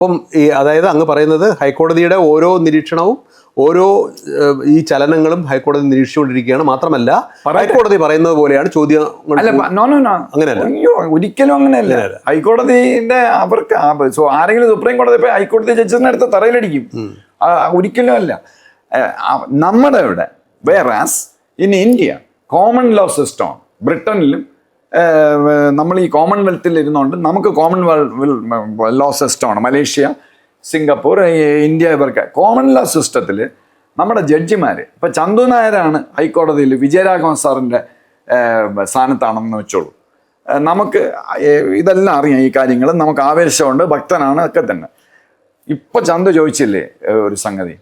അപ്പം അതായത് അങ്ങ് പറയുന്നത് ഹൈക്കോടതിയുടെ ഓരോ നിരീക്ഷണവും ഓരോ ഈ ചലനങ്ങളും ഹൈക്കോടതി നിരീക്ഷിച്ചുകൊണ്ടിരിക്കുകയാണ്. മാത്രമല്ല ഹൈക്കോടതി പറയുന്നത് പോലെയാണ് ചോദ്യം. അങ്ങനെയല്ല, അയ്യോ ഒരിക്കലും അങ്ങനെയല്ല. ഹൈക്കോടതിയുടെ അവർക്ക് ആരെങ്കിലും സുപ്രീം കോടതി പോയി ഹൈക്കോടതി ജഡ്ജിനെ അടുത്ത് തറയിലടിക്കും. ഒരിക്കലും അല്ല. നമ്മുടെ ഇവിടെ വേറാസ് ഇൻ ഇന്ത്യ കോമൺ ലോ സിസ്റ്റമാണ്. ബ്രിട്ടനിലും നമ്മൾ ഈ കോമൺവെൽത്തിൽ ഇരുന്നുകൊണ്ട് നമുക്ക് കോമൺവെൽത്ത് ലോ സിസ്റ്റമാണ്. മലേഷ്യ, സിംഗപ്പൂർ, ഇന്ത്യ, ഇവർക്ക് കോമൺ ലോ സിസ്റ്റത്തിൽ നമ്മുടെ ജഡ്ജിമാർ ഇപ്പം ചന്തു നായരാണ് ഹൈക്കോടതിയിൽ വിജയരാഘവൻ സാറിൻ്റെ സ്ഥാനത്താണെന്ന് വെച്ചോളൂ. നമുക്ക് ഇതെല്ലാം അറിയാം, ഈ കാര്യങ്ങൾ നമുക്ക് ആവേശമുണ്ട്, ഭക്തനാണ് ഒക്കെ തന്നെ. ഇപ്പം ചന്തു ചോദിച്ചില്ലേ ഒരു സംഗതി,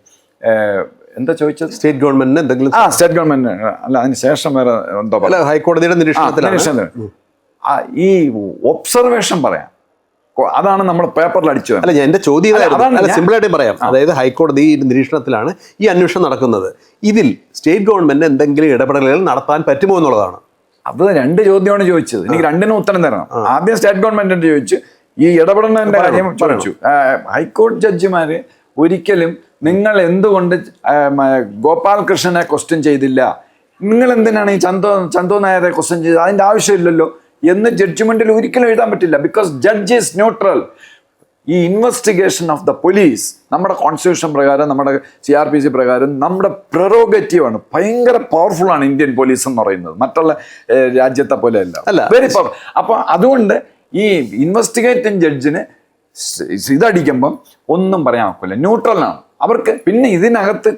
എന്താ ചോദിച്ചത്? സ്റ്റേറ്റ് ഗവൺമെന്റിന് എന്തെങ്കിലും സ്റ്റേറ്റ് ഗവൺമെന്റ് അല്ല, അതിന് ശേഷം വേറെ എന്തോ ഹൈക്കോടതിയുടെ നിരീക്ഷണത്തിൽ ഈ ഒബ്സർവേഷൻ പറയാം. അതാണ് നമ്മൾ പേപ്പറിൽ അടിച്ചു. അല്ല, എന്റെ ചോദ്യം സിമ്പിളായിട്ട് പറയാം. അതായത് ഹൈക്കോടതി നിരീക്ഷണത്തിലാണ് ഈ അന്വേഷണം നടക്കുന്നത്. ഇതിൽ സ്റ്റേറ്റ് ഗവൺമെന്റ് എന്തെങ്കിലും ഇടപെടലുകൾ നടത്താൻ പറ്റുമോ എന്നുള്ളതാണ്. അത് രണ്ട് ചോദ്യമാണ് ചോദിച്ചത്. എനിക്ക് രണ്ടിനും ഉത്തരം തരണം. ആദ്യം സ്റ്റേറ്റ് ഗവൺമെന്റിന്റെ ചോദിച്ചു, ഈ ഇടപെടുന്നതിന്റെ കാര്യം ചോദിച്ചു. ഹൈക്കോടതി ജഡ്ജിമാര് ഒരിക്കലും നിങ്ങൾ എന്തുകൊണ്ട് ഗോപാലകൃഷ്ണനെ ക്വസ്റ്റ്യൻ ചെയ്തില്ല, നിങ്ങൾ എന്തിനാണ് ഈ ചന്തു നായരെ ക്വസ്റ്റ്യൻ ചെയ്തത്, അതിൻ്റെ ആവശ്യമില്ലല്ലോ എന്ന് ജഡ്ജ്മെന്റിൽ ഒരിക്കലും എഴുതാൻ പറ്റില്ല. Because judge is neutral. ഈ ഇൻവെസ്റ്റിഗേഷൻ ഓഫ് ദ പോലീസ് നമ്മുടെ കോൺസ്റ്റിറ്റ്യൂഷൻ പ്രകാരം, നമ്മുടെ CRPC പ്രകാരം നമ്മുടെ പ്രെറോഗേറ്റീവാണ്. ഭയങ്കര പവർഫുൾ ആണ് ഇന്ത്യൻ പോലീസ് എന്ന് പറയുന്നത്, മറ്റുള്ള രാജ്യത്തെ പോലെ അല്ല, വെരി പവർ. അപ്പോൾ അതുകൊണ്ട് ഈ ഇൻവെസ്റ്റിഗേറ്റിംഗ് ജഡ്ജിന് ഇതടിക്കുമ്പം ഒന്നും പറയാൻ ഒക്കില്ല, ന്യൂട്രലാണ് അവർക്ക്. പിന്നെ ഇതിനകത്ത്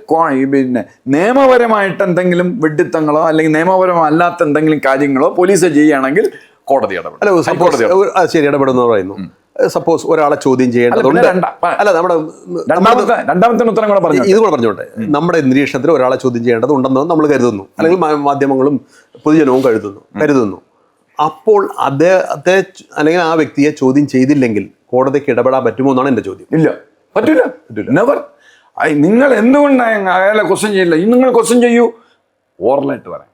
പിന്നെ നിയമപരമായിട്ട് എന്തെങ്കിലും വെഡിത്തങ്ങളോ അല്ലെങ്കിൽ നിയമപരമല്ലാത്ത എന്തെങ്കിലും കാര്യങ്ങളോ പോലീസ് ചെയ്യുകയാണെങ്കിൽ കോടതി ഇടപെടും. ശരി, ഇടപെടുന്നു പറയുന്നു. സപ്പോസ് ഒരാളെ ചോദ്യം ചെയ്യേണ്ടതുണ്ട്. അല്ല, നമ്മുടെ രണ്ടാമത്തെ ഉത്തരം കൂടെ പറഞ്ഞു, ഇത് കൂടെ പറഞ്ഞോട്ടെ. നമ്മുടെ നിരീക്ഷണത്തിൽ ഒരാളെ ചോദ്യം ചെയ്യേണ്ടതുണ്ടെന്ന് നമ്മൾ കരുതുന്നു, അല്ലെങ്കിൽ മാധ്യമങ്ങളും പൊതുജനവും കരുതുന്നു. അപ്പോൾ അദ്ദേഹത്തെ അല്ലെങ്കിൽ ആ വ്യക്തിയെ ചോദ്യം ചെയ്തില്ലെങ്കിൽ കോടതിക്ക് ഇടപെടാൻ പറ്റുമോ എന്നാണ് എൻ്റെ ചോദ്യം. ഇല്ല, പറ്റില്ല, നെവർ. നിങ്ങൾ എന്തുകൊണ്ടാണ് അയാളെ ക്വസ്റ്റ്യൻ ചെയ്യില്ല? നിങ്ങൾ ക്വസ്റ്റ്യൻ ചെയ്യൂ, ഓറലായിട്ട് പറയാം.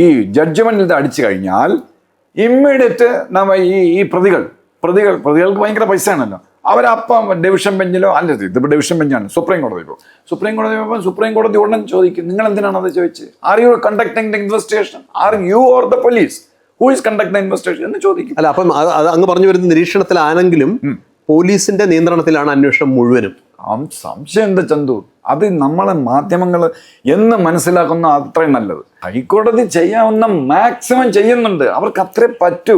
ഈ ജഡ്ജ്മെന്റിൽ ഇത് അടിച്ചു കഴിഞ്ഞാൽ ഇമ്മീഡിയറ്റ് നമ്മ ഈ പ്രതികൾക്ക് ഭയങ്കര പൈസയാണല്ലോ, അവരപ്പം ഡിവിഷൻ ബെഞ്ചിലോ, അല്ല ഇതിപ്പോൾ ഡിവിഷൻ ബെഞ്ചാണ്, സുപ്രീം കോടതി പോകും. സുപ്രീം കോടതി ഉടൻ ചോദിക്കും, നിങ്ങൾ എന്തിനാണ് അത് ചോദിച്ച്? Are you conducting the investigation? Are you or the police who is conduct the investigation എന്ന് ചോദിക്കും. അല്ല, അപ്പം അത് അങ്ങ് പറഞ്ഞു വരുന്ന നിരീക്ഷണത്തിലാണെങ്കിലും പോലീസിന്റെ നിയന്ത്രണത്തിലാണ് അന്വേഷണം മുഴുവനും. സംശയമുണ്ട് ചന്തു. അത് നമ്മളെ മാധ്യമങ്ങൾ എന്ന് മനസ്സിലാക്കുന്ന അത്രയും നല്ലത്. ഹൈക്കോടതി ചെയ്യാവുന്ന മാക്സിമം ചെയ്യുന്നുണ്ട്, അവർക്ക് അത്രേ പറ്റൂ.